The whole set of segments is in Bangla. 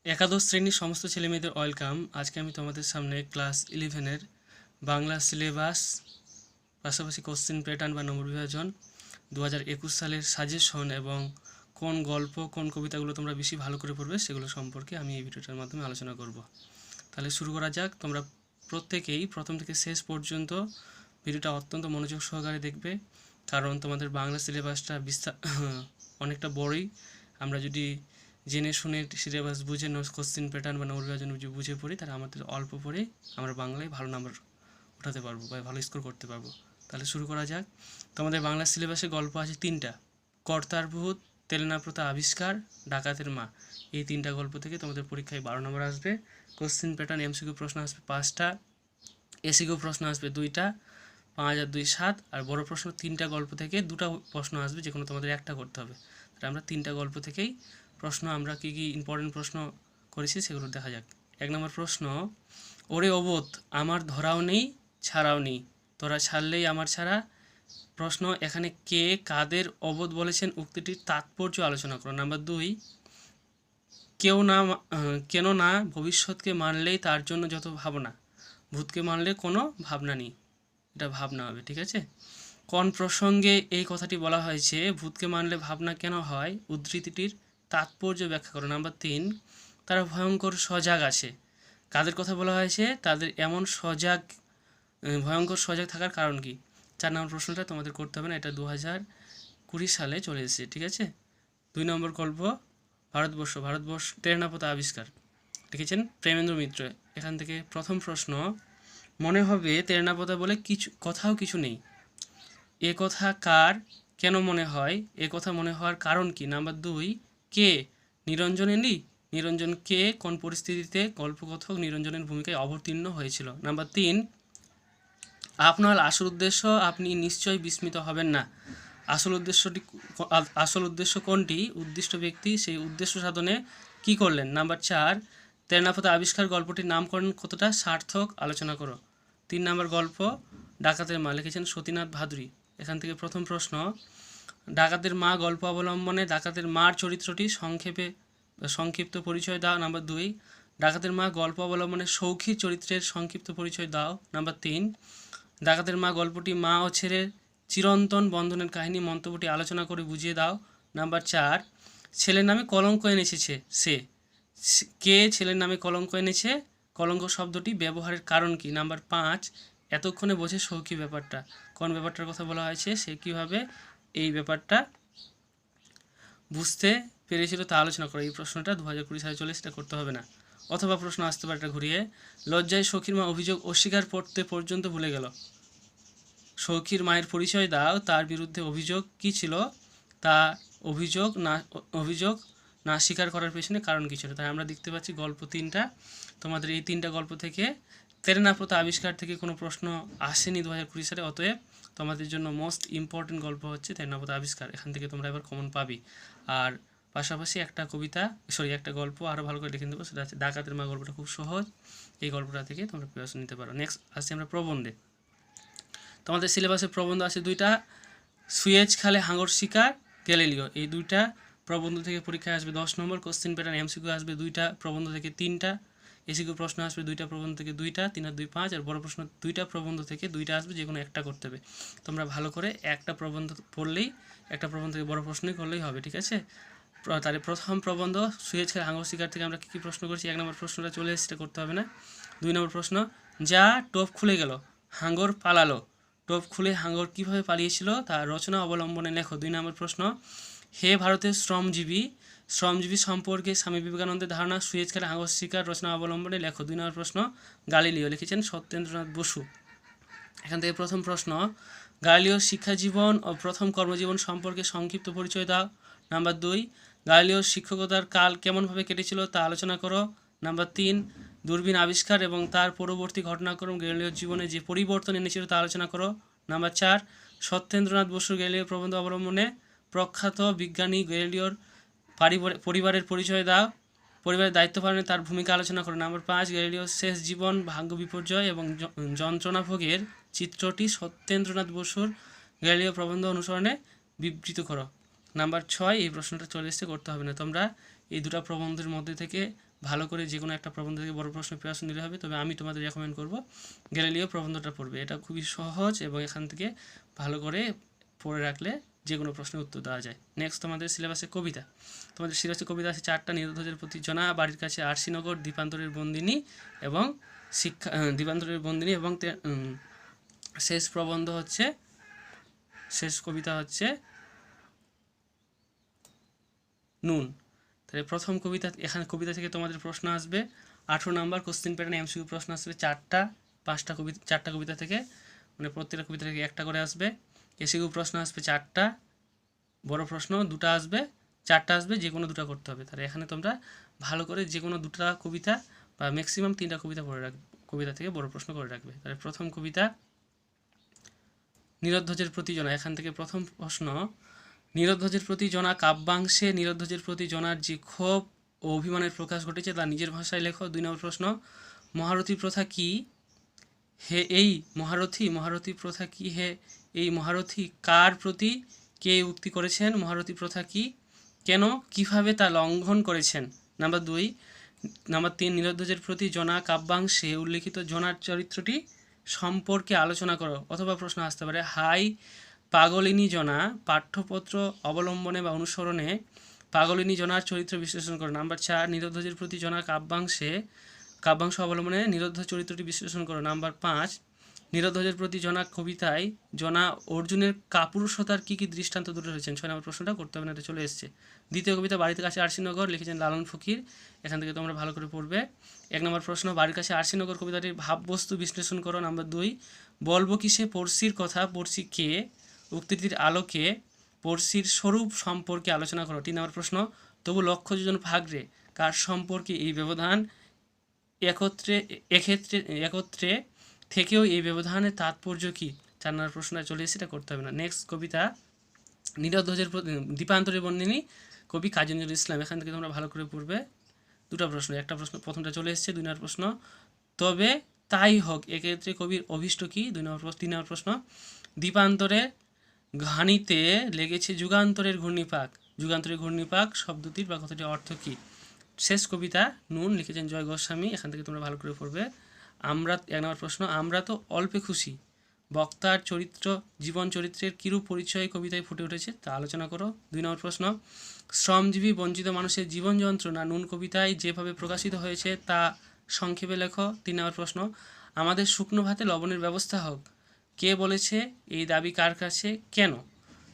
একাদশ শ্রেণীর সমস্ত ছেলেমেয়েদের ওয়েলকাম। আজকে আমি তোমাদের সামনে ক্লাস 11-এর বাংলা সিলেবাস, পাশাপাশি কোশ্চেন প্যাটার্ন বা নম্বর বিভাজন 2021 সালের সাজেশন এবং কোন গল্প কোন কবিতাগুলো তোমরা বেশি ভালো করে পড়বে সেগুলো সম্পর্কে আমি এই ভিডিওটার মাধ্যমে আলোচনা করব। তাহলে শুরু করা যাক। তোমরা প্রত্যেকেই প্রথম থেকে শেষ পর্যন্ত ভিডিওটা অত্যন্ত মনোযোগ সহকারে দেখবে, কারণ তোমাদের বাংলা সিলেবাসটা অনেকটা বড়ই। আমরা যদি জেনে শুনে সিলেবাস বুঝে কোশ্চেন প্যাটার্ন বা নম্বর বিভাজন বুঝে পড়ি, তাহলে আমাদের অল্প পড়ে আমরা বাংলায় ভালো নাম্বার উঠাতে পারবো বা ভালো স্কোর করতে পারবো। তাহলে শুরু করা যাক। তোমাদের বাংলা সিলেবাসে গল্প আছে 3টা: কর্তার ভূত, তেলেনা প্রথা আবিষ্কার, ডাকাতের মা। এই 3টা গল্প থেকে তোমাদের পরীক্ষায় 12 নম্বর আসবে। কোশ্চেন প্যাটার্ন এমসিকিউ প্রশ্ন আসবে 5টা, এসিকিউ প্রশ্ন আসবে 2টা, 5 আর 2 7, আর বড় প্রশ্ন 3টা গল্প থেকে 2টা প্রশ্ন আসবে, যে কোনো তোমাদের একটা করতে হবে। তাহলে আমরা 3টা গল্প থেকেই প্রশ্ন, আমরা কী কী ইম্পর্টেন্ট প্রশ্ন করেছি সেগুলো দেখা যাক। 1 নম্বর প্রশ্ন: ওরে অবোধ, আমার ধরাও নেই ছাড়াও নেই, তোরা ছাড়লেই আমার ছাড়া। প্রশ্ন: এখানে কে কাদের অবোধ বলেছেন, উক্তিটির তাৎপর্য আলোচনা করো। নাম্বার 2: কেন না ভবিষ্যৎকে মানলেই তার জন্য যত ভাবনা, ভূতকে মানলে কোনো ভাবনা নেই, এটা ভাবনা হবে। ঠিক আছে। কোন প্রসঙ্গে এই কথাটি বলা হয়েছে, ভূতকে মানলে ভাবনা কেন হয়, উদ্ধৃতিটির তাৎপর্য ব্যাখ্যা করো। নাম্বার 3: তারা ভয়ঙ্কর সজাগ আছে, কাদের কথা বলা হয়েছে, তাদের এমন ভয়ঙ্কর সজাগ থাকার কারণ কি। 4 নম্বর প্রশ্নটা তোমাদের করতে হবে না, এটা 2020 সালে চলে এসেছে। ঠিক আছে। 2 নম্বর গল্প ভারতবর্ষ তেলেনা প্রথা আবিষ্কার, লিখেছেন প্রেমেন্দ্র মিত্র। এখান থেকে প্রথম প্রশ্ন: মনে হবে তেলেনা প্রথা বলে কোথাও কিছু নেই, এ কথা কার, কেন মনে হয়, এ কথা মনে হওয়ার কারণ কি। নাম্বার 2: কে, নিরঞ্জন এলি, নিরঞ্জন কে, কোন পরিস্থিতিতে গল্পকথক নিরঞ্জনের ভূমিকায় অবতীর্ণ হয়েছিল। নাম্বার 3: আপনার আসল উদ্দেশ্য, আপনি নিশ্চয়ই বিস্মিত হবেন না, আসল উদ্দেশ্য কোনটি, উদ্দিষ্ট ব্যক্তি সেই উদ্দেশ্য সাধনে কি করলেন। নাম্বার 4: তেলেনা প্রথা আবিষ্কার গল্পটির নামকরণ কতটা সার্থক, আলোচনা করো। 3 নম্বর গল্প ডাকাতের মা, লিখেছেন সতীনাথ ভাদুরী। এখান থেকে প্রথম প্রশ্ন: ডাকাতের মা গল্প অবলম্বনে ডাকাতের মার চরিত্রটি সংক্ষিপ্ত পরিচয় দাও। নাম্বার 2: ডাকাতের মা গল্প অবলম্বনে সৌখীর চরিত্রের সংক্ষিপ্ত পরিচয় দাও। নাম্বার 3: ডাকাতের মা গল্পটি মা ও ছেলের চিরন্তন বন্ধনের কাহিনী, মন্তব্যটি আলোচনা করে বুঝিয়ে দাও। নাম্বার 4: ছেলের নামে কলঙ্ক এনেছে সে, কে ছেলের নামে কলঙ্ক এনেছে, কলঙ্ক শব্দটি ব্যবহারের কারণ কি। নাম্বার 5: এতক্ষণে বোঝে সৌখী ব্যাপারটা, কোন ব্যাপারটার কথা বলা হয়েছে, সে কীভাবে এই ব্যাপারটা বুঝতে পেরেছিল তা আলোচনা করো। এই প্রশ্নটা 2020 সালে চলে, সেটা করতে হবে না। অথবা প্রশ্ন আসতে পারে এটা ঘুরিয়ে: লজ্জায় সখীর মা অভিযোগ অস্বীকার করতে পর্যন্ত ভুলে গেল, সখীর মায়ের পরিচয় দাও, তার বিরুদ্ধে অভিযোগ কী ছিল, তা অভিযোগ না স্বীকার করার পেছনে কারণ কী ছিল। তাই আমরা দেখতে পাচ্ছি গল্প 3টা। তোমাদের এই 3টা গল্প থেকে তেলেনা প্রথা আবিষ্কার থেকে কোনো প্রশ্ন আসেনি 2020 সালে, অতএব তোমাদের জন্য মোস্ট ইম্পর্টেন্ট গল্প হচ্ছে তেলেনা প্রথা আবিষ্কার। এখান থেকে তোমরা এবার কমন পাবি। আর পাশাপাশি একটা গল্প আরও ভালো করে লিখে দেবো, সেটা হচ্ছে ডাকাতের মা। গল্পটা খুব সহজ, এই গল্পটা থেকে তোমরা প্রিপারেশন নিতে পারো। নেক্সট আসছি আমরা প্রবন্ধে। তোমাদের সিলেবাসে প্রবন্ধ আছে 2টা: সুয়েজ খালে হাঙর শিকার, গ্যালিলিও। এই 2টা প্রবন্ধ থেকে পরীক্ষায় আসবে 10 নম্বর। কোশ্চেন প্যাটার্ন এমসিকিউ আসবে 2টা প্রবন্ধ থেকে 3টা, এসিকিউ প্রশ্ন আসবে 2টা প্রবন্ধ থেকে 2টা, 3 আর 2 5, আর বড় প্রশ্ন 2টা প্রবন্ধ থেকে 2টা আসবে, যে কোনো একটা করতে হবে। তোমরা ভালো করে একটা প্রবন্ধ পড়লেই, একটা প্রবন্ধ থেকে বড় প্রশ্নই করলেই হবে। ঠিক আছে। তাহলে প্রথম প্রবন্ধ সুয়েজ খালে হাঙর শিকার থেকে আমরা কী প্রশ্ন করছি। 1 নম্বর প্রশ্নটা চলে এসে, সেটা করতে হবে না। 2 নম্বর প্রশ্ন: যা টোপ খুলে গেল, হাঙর পালালো, টোপ খুলে হাঙর কীভাবে পালিয়েছিল, তার রচনা অবলম্বনে লেখো। 2 নম্বর প্রশ্ন: হে ভারতের শ্রমজীবী সম্পর্কে স্বামী বিবেকানন্দের ধারণা, সুয়েজ খালে হাঙর শিকার রচনা অবলম্বনে লেখো। 2 নম্বর প্রশ্ন: গালিলিও, লিখেছেন সত্যেন্দ্রনাথ বসু। এখান থেকে প্রথম প্রশ্ন: গালিলিওর শিক্ষাজীবন ও প্রথম কর্মজীবন সম্পর্কে সংক্ষিপ্ত পরিচয় দাও। নাম্বার 2: গালিলিওর শিক্ষকতার কাল কেমনভাবে কেটেছিল তা আলোচনা করো। নাম্বার 3: দূরবীন আবিষ্কার এবং তার পরবর্তী ঘটনাক্রম গালিলিওর জীবনে যে পরিবর্তন এনেছিল তা আলোচনা করো। নাম্বার 4: সত্যেন্দ্রনাথ বসুর গালিলিও প্রবন্ধ অবলম্বনে প্রখ্যাত বিজ্ঞানী গালিলিওর পরিবারের পরিচয় দাও, পরিবারের দায়িত্ব পালনে তার ভূমিকা আলোচনা করো। নাম্বার 5: গালিলিওর শেষ জীবন, ভাগ্য বিপর্যয় এবং যন্ত্রণাভোগের চিত্রটি সত্যেন্দ্রনাথ বসুর গালিলিও প্রবন্ধ অনুসরণে বিবৃত করো। নাম্বার 6: এই প্রশ্নটা চলে এসে, করতে হবে না। তোমরা এই দুটো প্রবন্ধের মধ্যে থেকে ভালো করে যে কোনো একটা প্রবন্ধ থেকে বড় প্রশ্ন প্রিপারেশন নিলে হবে। তবে আমি তোমাদের রেকমেন্ড করব গ্যালিলিও প্রবন্ধটা পড়বে, এটা খুবই সহজ এবং এখান থেকে ভালো করে পড়ে রাখলে যে কোনো প্রশ্নের উত্তর দেওয়া যায়। নেক্সট তোমাদের সিলেবাসে কবিতা, তোমাদের সিলেবাসে কবিতা আছে 4টা, নিরোধের প্রতি জনা, বাড়ির কাছে আরশিনগর, দ্বীপান্তরের বন্দিনী এবং দ্বীপান্তরের বন্দিনী এবং শেষ প্রবন্ধ হচ্ছে, শেষ কবিতা হচ্ছে নুন। তাহলে প্রথম কবিতা, এখানে কবিতা থেকে তোমাদের প্রশ্ন আসবে 18 নম্বর কোশ্চেন প্যাটার্ন এমসিকিউ প্রশ্ন আসবে 4টা কবিতা থেকে, মানে প্রত্যেকটা কবিতা থেকে একটা করে আসবে। এসিকিউ প্রশ্ন আসবে 4টা, বড় প্রশ্ন 2টা আসবে, 4টা আসবে, যে কোনো 2টা করতে হবে। তাহলে এখানে তোমরা ভালো করে যে কোনো 2টা কবিতা বা ম্যাক্সিমাম 3টা কবিতা পড়ে রাখবে, কবিতা থেকে বড় প্রশ্ন করে রাখবে। তাহলে প্রথম কবিতা নীরধ্বজের প্রতি জনা, এখান থেকে প্রথম প্রশ্ন, নীরধ্বজের প্রতি জনা কাব্যাংশে নীরধ্বজের প্রতি জনার যে ক্ষোভ ও অভিমানের প্রকাশ ঘটেছে তা নিজের ভাষায় লেখো। 2 নম্বর প্রশ্ন, মহারথী প্রথা কি হে এই মহারথী প্রথা কি হে এই মহারথী কার প্রতি কে উক্তি করেছেন, মহারথী প্রথা কি, কেন, কিভাবে তা লঙ্ঘন করেছেন। নাম্বার 2, নাম্বার 3, নীরধ্বজের প্রতি জনা কাব্যাংশে উল্লিখিত জনার চরিত্রটি সম্পর্কে আলোচনা করো। অথবা প্রশ্ন আসতে পারে, হাই পাগলিনী জনা পাঠ্যপত্র অবলম্বনে বা অনুসরণে পাগলিনী জনার চরিত্র বিশ্লেষণ করো। নাম্বার 4, নীরধ্বজের প্রতি জনা কাব্যাংশ অবলম্বনে নীরধ্বজ চরিত্রটি বিশ্লেষণ করো। নাম্বার 5, নীরধ্বজের প্রতি জনা কবিতায় জনা অর্জুনের কাপুরুষতার কী কী দৃষ্টান্ত তুলে ধরেছেন। 6 নম্বর প্রশ্নটা করতে হবে না, এটা চলে এসছে। দ্বিতীয় কবিতা বাড়ির কাছে আরশিনগর, লিখেছেন লালন ফকির, এখান থেকে তোমরা ভালো করে পড়বে। 1 নম্বর প্রশ্ন, বাড়ির কাছে আরশিনগর কবিতাটির ভাববস্তু বিশ্লেষণ করো। নাম্বার 2, বলবো কিসে পড়শির কথা, পড়শি কে, উক্তিটির আলোকে পড়শির স্বরূপ সম্পর্কে আলোচনা করো। 3 নম্বর প্রশ্ন, তবু লক্ষ যোজন ভাগরে কার সম্পর্কে এই ব্যবধান, একত্রে থেকেও এই ব্যবধানের তাৎপর্য কী। 4 নম্বর প্রশ্নটা চলে এসে, এটা করতে হবে না। নেক্সট কবিতা নীরধ্বজের দ্বীপান্তরের বন্দিনী, কবি কাজী নজরুল ইসলাম, এখান থেকে তোমরা ভালো করে পড়বে। 2টা প্রশ্ন, একটা প্রশ্ন প্রথমটা চলে এসেছে। 2 নম্বর প্রশ্ন, তবে তাই হোক এক্ষেত্রে কবির অভীষ্ট কী। 3 নম্বর প্রশ্ন, দ্বীপান্তরে ঘানিতে লেগেছে যুগান্তরের ঘূর্ণিপাক, যুগান্তরের ঘূর্ণিপাক শব্দটির বা কথাটির অর্থ কী। শেষ কবিতা নুন, লিখেছেন জয় গোস্বামী, এখান থেকে তোমরা ভালো করে পড়বে। 1 নম্বর প্রশ্ন, আমরা তো অল্পে খুশি, বক্তার জীবন চরিত্রের কিরূপ পরিচয় কবিতায় ফুটে উঠেছে তা আলোচনা করো। 2 নম্বর প্রশ্ন, শ্রমজীবী বঞ্চিত মানুষের জীবন যন্ত্রণা নুন কবিতায় যেভাবে প্রকাশিত হয়েছে তা সংক্ষেপে লেখো। 3 নম্বর প্রশ্ন, আমাদের শুকনো ভাতে লবণের ব্যবস্থা হোক, কে বলেছে, এই দাবি কার কাছে, কেন।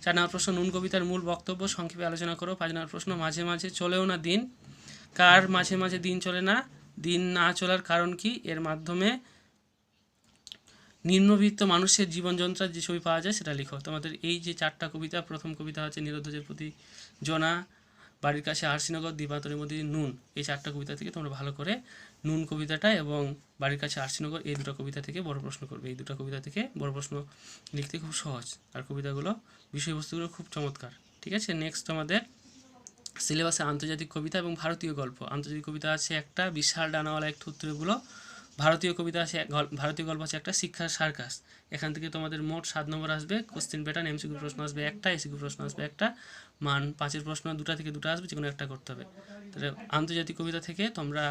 4 নম্বর প্রশ্ন, নুন কবিতার মূল বক্তব্য সংক্ষেপে আলোচনা করো। 5 নম্বর প্রশ্ন, মাঝে মাঝে চলেও না দিন, কার মাঝে মাঝে দিন চলে না, দিন না চলার কারণ কি, এর মাধ্যমে নিম্নবিত্ত মানুষের জীবনযন্ত্রার যে ছবি পাওয়া যায় সেটা লিখো। তোমাদের এই যে 4টা কবিতা, প্রথম কবিতা হচ্ছে নীরধ্বজের প্রতি জনা, বাড়ির কাছে আরশিনগর, দ্বীপান্তরের মধ্যে নুন, এই 4টা কবিতা থেকে তোমরা ভালো করে নুন কবিতাটা এবং বাড়ির কাছে আরশিনগর এই 2টা কবিতা থেকে বড় প্রশ্ন করবে। এই 2টা কবিতা থেকে বড় প্রশ্ন লিখতে খুব সহজ, আর কবিতাগুলো বিষয়বস্তুগুলো খুব চমৎকার। ঠিক আছে, নেক্সট আমাদের সিলেবাসে আন্তর্জাতিক কবিতা এবং ভারতীয় গল্প। আন্তর্জাতিক কবিতা আছে একটা, বিশাল ডানাওয়ালা এক থুতরেগুলো। ভারতীয় কবিতা আছে, ভারতীয় গল্প আছে একটা, শিক্ষার সার্কাস। এখান থেকে তোমাদের মোট 7 নম্বর আসবে কোশ্চেন প্যাটার্ন, এমসিকিউ প্রশ্ন আসবে একটা, এসিকিউ প্রশ্ন আসবে একটা, মান 5-এর প্রশ্ন 2টা থেকে 2টা আসবে, যে কোনো একটা করতে হবে। তাহলে আন্তর্জাতিক কবিতা থেকে তোমরা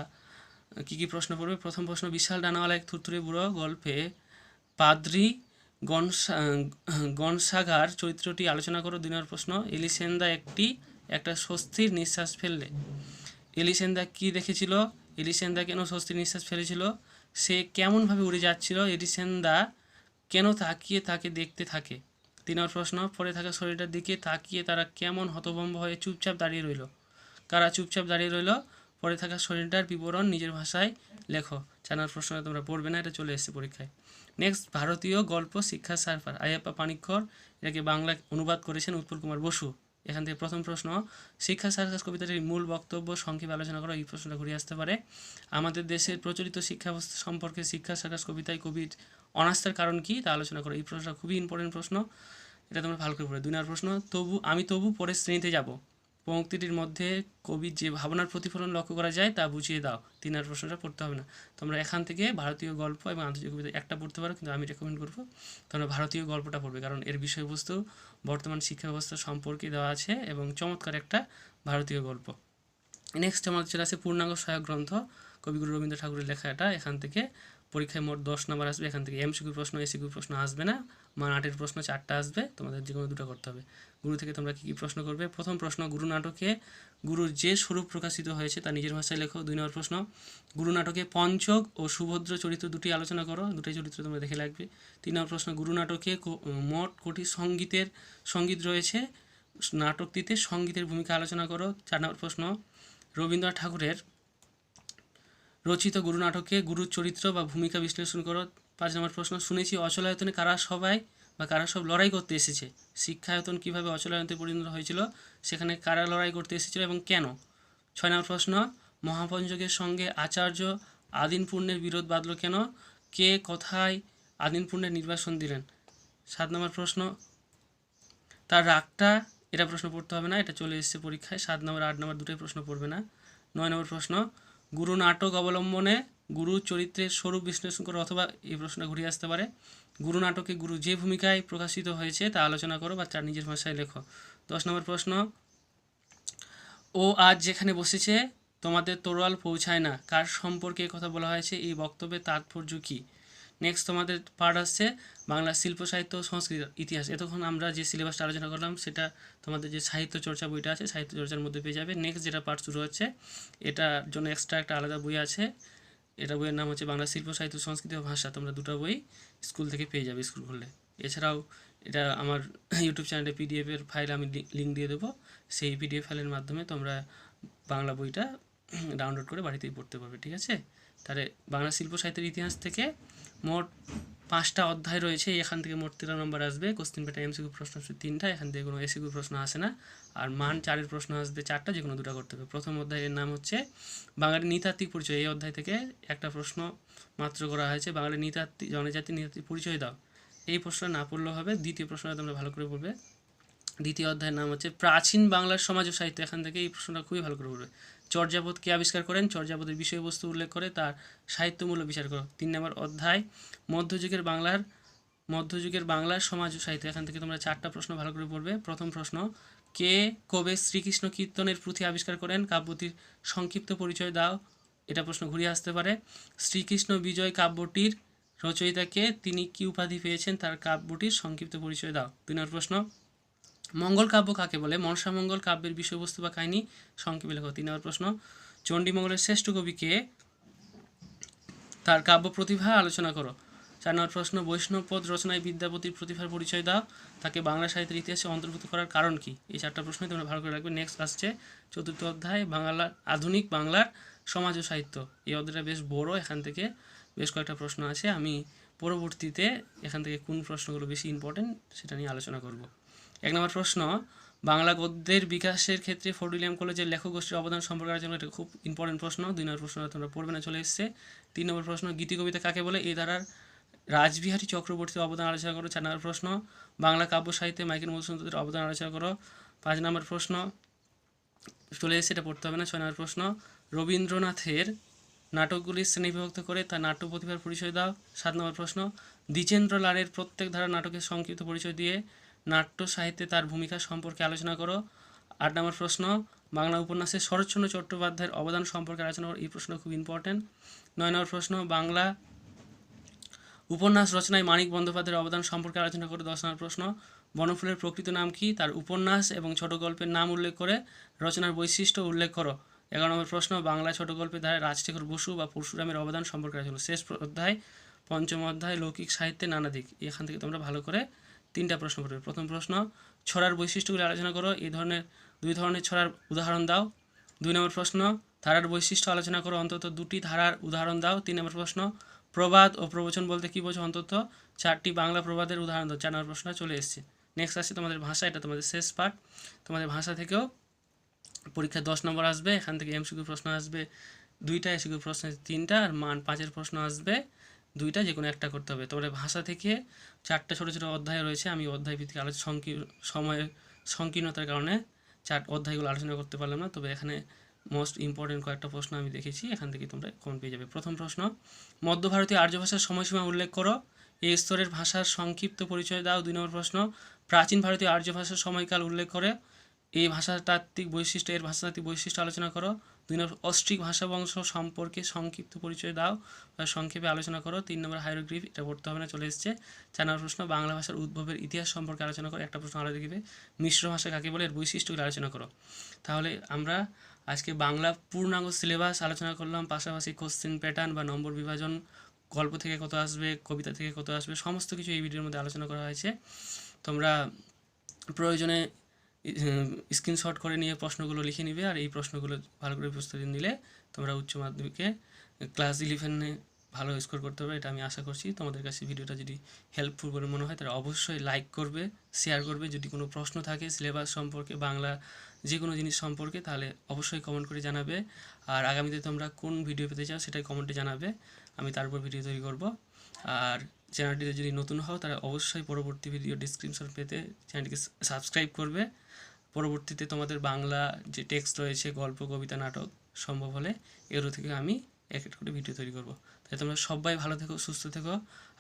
কী কী প্রশ্ন পড়বে। প্রথম প্রশ্ন, বিশাল ডানাওয়ালা এক থুরথুরে বুড়ো গল্পে পাদ্রি গনসাগার চরিত্রটি আলোচনা করো। 2 নম্বর প্রশ্ন, এলিসেন্দা একটা স্বস্তির নিঃশ্বাস ফেললে, এলিসেন্দা কি দেখেছিল, এলিসেন্দা কেন স্বস্তির নিঃশ্বাস ফেলেছিল, সে কেমনভাবে উড়ে যাচ্ছিল, এলিসেন্দা কেন তাকিয়ে তাকে দেখতে থাকে। 3 নম্বর প্রশ্ন, পড়ে থাকা শরীরটার দিকে তাকিয়ে তারা কেমন হতভম্ব হয়ে চুপচাপ দাঁড়িয়ে রইল, কারা চুপচাপ দাঁড়িয়ে রইল, পড়ে থাকা শরীরটার বিবরণ নিজের ভাষায় লেখো। 4 নম্বর প্রশ্নটা তোমরা পড়বে না, এটা চলে এসেছে পরীক্ষায়। নেক্সট, ভারতীয় গল্প শিক্ষা সার্ফার, আয়াপ্পা পানিক্কর, এটাকে বাংলা অনুবাদ করেছেন উৎপল কুমার বসু। এখান থেকে প্রথম প্রশ্ন, শিক্ষা সার্কাস কবিতাটির মূল বক্তব্য সংক্ষেপে আলোচনা করা। এই প্রশ্নটা ঘুরে আসতে পারে। আমাদের দেশের প্রচলিত শিক্ষা ব্যবস্থা সম্পর্কে শিক্ষা সার্কাস কবিতায় কবির অনাস্থার কারণ কি তা আলোচনা করো। এই প্রশ্নটা খুবই ইম্পর্টেন্ট প্রশ্ন, এটা তোমরা ভালো করে পড়ো। 2 নম্বর প্রশ্ন, তবু পরের শ্রেণীতে যাব, পঙ্ক্তিটির মধ্যে কবির যে ভাবনার প্রতিফলন লক্ষ্য করা যায় তা বুঝিয়ে দাও। 3 নম্বর প্রশ্নটা পড়তে হবে না, তোমরা এখান থেকে ভারতীয় গল্প এবং আন্তর্জাতিক কবিতা একটা পড়তে পারো, কিন্তু আমি রেকমেন্ড করবো তোমরা ভারতীয় গল্পটা পড়বে, কারণ এর বিষয়বস্তু বর্তমান শিক্ষা ব্যবস্থা সম্পর্কে দেওয়া আছে এবং চমৎকার একটা ভারতীয় গল্প। নেক্সট আমাদের চলে আসে পূর্ণাঙ্গ সহায়ক গ্রন্থ, কবিগুরু রবীন্দ্র ঠাকুরের লেখা। এটা এখান থেকে পরীক্ষায় মোট 10 নম্বর আসবে। এখান থেকে এমসিকিউ প্রশ্ন, এসিকিউ প্রশ্ন আসবে না। মান 8-এর প্রশ্ন 4টা আসবে, তোমাদের যে কোনো দুটো করতে হবে। গুরু থেকে তোমরা কী কী প্রশ্ন করবে? প্রথম প্রশ্ন, গুরু নাটকে গুরুর যে স্বরূপ প্রকাশিত হয়েছে তা নিজের ভাষায় লেখো। 2 নম্বর প্রশ্ন, গুরু নাটকে পঞ্চক ও সুভদ্র চরিত্র দুটি আলোচনা করো। দুটোই চরিত্র তোমরা দেখে লাগবে। 3 নম্বর প্রশ্ন, গুরু নাটকে মোট কোটি সঙ্গীত রয়েছে, নাটকটিতে সঙ্গীতের ভূমিকা আলোচনা করো। 4 নম্বর প্রশ্ন, রবীন্দ্রনাথ ঠাকুরের রচিত গুরু নাটকে গুরুর চরিত্র বা ভূমিকা বিশ্লেষণ করো। 5 নম্বর প্রশ্ন, শুনেছি অচলায়তনে কারা সব লড়াই করতে এসেছে, শিক্ষায়তন কীভাবে অচলায়তনে পরিণত হয়েছিল, সেখানে কারা লড়াই করতে এসেছিল এবং কেন। 6 নম্বর প্রশ্ন, মহাপঞ্চকের সঙ্গে আচার্য আদিনপূর্ণের বিরোধ বাঁধল কেন, কে কথায় আদিনপূর্ণের নির্বাসন দিলেন। 7 নম্বর প্রশ্ন, তার রাগটা, এটা প্রশ্ন পড়তে হবে না, এটা চলে এসেছে পরীক্ষায়। 7 নম্বর 8 নম্বর দুটোই প্রশ্ন পড়বে না। 9 নম্বর প্রশ্ন, গুরু নাটক অবলম্বনে গুরু চরিত্রের স্বরূপ বিশ্লেষণ করো, অথবা এই প্রশ্নটা ঘুরিয়ে আসতে পারে, গুরু নাটকে গুরু যে ভূমিকায় প্রকাশিত হয়েছে তা আলোচনা করো বা তার নিজের ভাষায় লেখো। 10 নম্বর প্রশ্ন, ও আজ যেখানে বসেছে তোমাদের তরোয়াল পৌঁছায় না, কার সম্পর্কে কথা বলা হয়েছে, এই বক্তব্যের তাৎপর্য কী। নেক্সট তোমাদের পার্ট আসছে বাংলা শিল্প সাহিত্য সংস্কৃতি ইতিহাস। এতক্ষণ আমরা যে সিলেবাসটা আলোচনা করলাম সেটা তোমাদের যে সাহিত্য চর্চা বইটা আছে সাহিত্য চর্চার মধ্যে পেয়ে যাবে। নেক্সট যেটা পার্ট শুরু হচ্ছে, এটার জন্য এক্সট্রা একটা আলাদা বই আছে, এটা বইয়ের নাম হচ্ছে বাংলা শিল্প সাহিত্য সংস্কৃতি ও ভাষা। তোমরা দুটো বই স্কুল থেকে পেয়ে যাবে স্কুল খুললে। এছাড়াও এটা আমার ইউটিউব চ্যানেলে পিডিএফের ফাইল আমি লিঙ্ক দিয়ে দেবো, সেই পিডিএফ ফাইলের মাধ্যমে তোমরা বাংলা বইটা ডাউনলোড করে বাড়িতেই পড়তে পারবে। ঠিক আছে, তাহলে বাংলা শিল্প সাহিত্যের ইতিহাস থেকে মোট 5টা অধ্যায় রয়েছে, এখান থেকে মোট 13 নম্বর আসবে। কোশ্চেন পেটা এমসিকিউ প্রশ্ন আসবে 3টা, এখান থেকে কোনো এসিকিউ প্রশ্ন আসে না। আর মান 4-এর প্রশ্ন আসবে 4টা, যে কোনো 2টা করতে হবে। প্রথম অধ্যায়ের নাম হচ্ছে বাঙালির নৃতাত্ত্বিক পরিচয়। এই অধ্যায় থেকে একটা প্রশ্ন মাত্র করা হয়েছে, বাঙালির জনজাতির নৃতাত্ত্বিক পরিচয় দাও। এই প্রশ্ন না পড়লেও হবে। দ্বিতীয় প্রশ্নটা তোমরা ভালো করে পড়বে। দ্বিতীয় অধ্যায়ের নাম হচ্ছে প্রাচীন বাংলার সমাজ ও সাহিত্য। এখান থেকে এই প্রশ্নটা খুবই ভালো করে পড়বে। চর্যাপদ কে আবিষ্কার করেন, চর্যাপদের বিষয়বস্তু উল্লেখ করে তার সাহিত্যমূল্য বিচার করো। 3 নম্বর অধ্যায় মধ্যযুগের বাংলার সমাজ ও সাহিত্য। এখান থেকে তোমরা 4টা প্রশ্ন ভালো করে পড়বে। প্রথম প্রশ্ন, কে কবে শ্রীকৃষ্ণ কীর্তনের পুঁথি আবিষ্কার করেন, কাব্যটির সংক্ষিপ্ত পরিচয় দাও। এটা প্রশ্ন ঘুরিয়ে আসতে পারে। শ্রীকৃষ্ণ বিজয় কাব্যটির রচয়িতাকে, তিনি কী উপাধি পেয়েছেন, তার কাব্যটির সংক্ষিপ্ত পরিচয় দাও। 2 নম্বর প্রশ্ন, মঙ্গল কাব্য কাকে বলে, মনসামঙ্গল কাব্যের বিষয়বস্তু বা কাহিনী সংক্ষেপে লেখো। 3 নম্বর প্রশ্ন, চণ্ডীমঙ্গলের শ্রেষ্ঠ কবি কে, তার কাব্য প্রতিভা আলোচনা করো। 4 নম্বর প্রশ্ন, বৈষ্ণবপদ রচনায় বিদ্যাপতির প্রতিভার পরিচয় দাও, তাকে বাংলা সাহিত্যের ইতিহাসে অন্তর্ভুক্ত করার কারণ কি। এই 4টা প্রশ্নই তোমরা ভালো করে রাখবে। নেক্সট আসছে 4র্থ অধ্যায় আধুনিক বাংলার সমাজ ও সাহিত্য। এই অধ্যায়টা বেশ বড়, এখান থেকে বেশ কয়েকটা প্রশ্ন আছে। আমি পরবর্তীতে এখান থেকে কোন প্রশ্নগুলো বেশি ইম্পর্টেন্ট সেটা নিয়ে আলোচনা করব। 1 নম্বর প্রশ্ন, বাংলা গদ্যের বিকাশের ক্ষেত্রে ফোর্ট উইলিয়াম কলেজের লেখক গোষ্ঠীর অবদান সম্পর্কে আলোচনা। এটা খুব ইম্পর্টেন্ট প্রশ্ন। 2 নম্বর প্রশ্ন তোমরা পড়বে না, চলে এসছে। 3 নম্বর প্রশ্ন, গীতি কবিতা কাকে বলে, এই ধারার রাসবিহারী চক্রবর্তীর অবদান আলোচনা করো। 4 নম্বর প্রশ্ন, বাংলা কাব্য সাহিত্যে মাইকেল মধুসূদনের অবদান আলোচনা করো। 5 নম্বর প্রশ্ন চলে এসেছে, এটা পড়তে হবে না। 6 নম্বর প্রশ্ন, রবীন্দ্রনাথের নাটকগুলি শ্রেণীবিভক্ত করে তার নাট্য প্রতিভার পরিচয় দাও। 7 নম্বর প্রশ্ন, দ্বিজেন্দ্র লালের প্রত্যেক ধারার নাটকের সংক্ষিপ্ত পরিচয় দিয়ে নাট্য সাহিত্যে তার ভূমিকা সম্পর্কে আলোচনা করো। 8 নম্বর প্রশ্ন, বাংলা উপন্যাসে শরৎচন্দ্র চট্টোপাধ্যায়ের অবদান সম্পর্কে আলোচনা করো। এই প্রশ্ন খুব ইম্পর্টেন্ট। 9 নম্বর প্রশ্ন, বাংলা উপন্যাস রচনায় মানিক বন্দ্যোপাধ্যায়ের অবদান সম্পর্কে আলোচনা করে। 10 নম্বর প্রশ্ন, বনফুলের প্রকৃত নাম কি, তার উপন্যাস এবং ছোট গল্পের নাম উল্লেখ করে রচনার বৈশিষ্ট্য উল্লেখ করো। 11 নম্বর প্রশ্ন, বাংলা ছোট গল্পের ধারায় রাজশেখর বসু বা পরশুরামের অবদান সম্পর্কে আলোচনা। শেষ অধ্যায় 5ম অধ্যায় লৌকিক সাহিত্যে নানা দিক। এখান থেকে তোমরা ভালো করে 3টা প্রশ্ন পড়বে। প্রথম প্রশ্ন, ছড়ার বৈশিষ্ট্যগুলি আলোচনা করো, দুই ধরনের ছড়ার উদাহরণ দাও। 2 নম্বর প্রশ্ন, ধারার বৈশিষ্ট্য আলোচনা করো, অন্তত 2টি ধারার উদাহরণ দাও। 3 নম্বর প্রশ্ন, প্রবাদ ও প্রবচন বলতে কী বোঝো, অন্তত 4টি বাংলা প্রবাদের উদাহরণ দাও। 4 নম্বর প্রশ্নটা চলে এসেছে। নেক্সট আসছে তোমাদের ভাষা, এটা তোমাদের শেষ পার্ট। তোমাদের ভাষা থেকেও পরীক্ষায় 10 নম্বর আসবে। এখান থেকে এমসিকিউ প্রশ্ন আসবে 2টা, এসিকিউ প্রশ্ন 3টা, আর মান 5-এর প্রশ্ন আসবে 2টা, যে কোনো একটা করতে হবে। তোমাদের ভাষা থেকে 4টা ছোটো ছোটো অধ্যায় রয়েছে। আমি অধ্যায় ভিত্তিক সময়ের সংকীর্ণতার কারণে অধ্যায়গুলো আলোচনা করতে পারলাম না, তবে এখানে মোস্ট ইম্পর্টেন্ট কয়েকটা প্রশ্ন আমি দেখেছি, এখান থেকে তোমরা কমন পেয়ে যাবে। প্রথম প্রশ্ন, মধ্য ভারতীয় আর্য ভাষার সময়সীমা উল্লেখ করো, এই স্তরের ভাষার সংক্ষিপ্ত পরিচয় দাও। 2 নম্বর প্রশ্ন, প্রাচীন ভারতীয় আর্য ভাষার সময়কাল উল্লেখ করে, এই ভাষাতাত্ত্বিক বৈশিষ্ট্য আলোচনা করো। 2 নম্বর অস্ট্রিক ভাষা বংশ সম্পর্কে সংক্ষিপ্ত পরিচয় দাও বা সংক্ষেপে আলোচনা করো। 3 নম্বর হাইরোগ্লিফ, এটা পড়তে হবে না, চলে এসেছে। 4 নম্বর প্রশ্ন বাংলা ভাষার উদ্ভবের ইতিহাস সম্পর্কে আলোচনা করো, একটা প্রশ্ন আলাদা দিবে। মিশ্র ভাষা কাকে বলে, এর বৈশিষ্ট্যগুলো আলোচনা করো। তাহলে আমরা আজকে বাংলা পূর্ণাঙ্গ সিলেবাস আলোচনা করলাম, পাশাপাশি কোশ্চেন প্যাটার্ন বা নম্বর বিভাজন, গল্প থেকে কত আসবে, কবিতা থেকে কত আসবে, সমস্ত কিছু এই ভিডিওর মধ্যে আলোচনা করা হয়েছে। তোমরা প্রয়োজনে স্ক্রিনশট করে নিয়ে প্রশ্নগুলো লিখে নিবে, আর এই প্রশ্নগুলো ভালো করে প্রস্তুতি নিলে তোমরা উচ্চ মাধ্যমিকে ক্লাস 11-এ ভালো স্কোর করতে পারবে, এটা আমি আশা করছি। তোমাদের কাছে ভিডিওটা যদি হেল্পফুল বলে মনে হয় তাহলে অবশ্যই লাইক করবে, শেয়ার করবে। যদি কোনো প্রশ্ন থাকে সিলেবাস সম্পর্কে, বাংলা যে কোনো জিনিস সম্পর্কে, তাহলে অবশ্যই কমেন্ট করে জানাবে। আর আগামীতে তোমরা কোন ভিডিও পেতে চাও সেটাই কমেন্টে জানাবে, আমি তার উপর ভিডিও তৈরি করব। আর চ্যানেলটিতে যদি নতুন হও তাহলে অবশ্যই পরবর্তী ভিডিও ডিসক্রিপশন পেতে চ্যানেলটিকে সাবস্ক্রাইব করবে। পরবর্তীতে তোমাদের বাংলা যে টেক্সট রয়েছে, গল্প, কবিতা, নাটক, সম্ভব হলে এগুলো থেকে আমি এক এক করে ভিডিও তৈরি করব। তাই তোমরা সবাই ভালো থেকো, সুস্থ থেকো।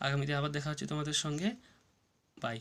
আগামীতে আবার দেখা হচ্ছে তোমাদের সঙ্গে। বাই।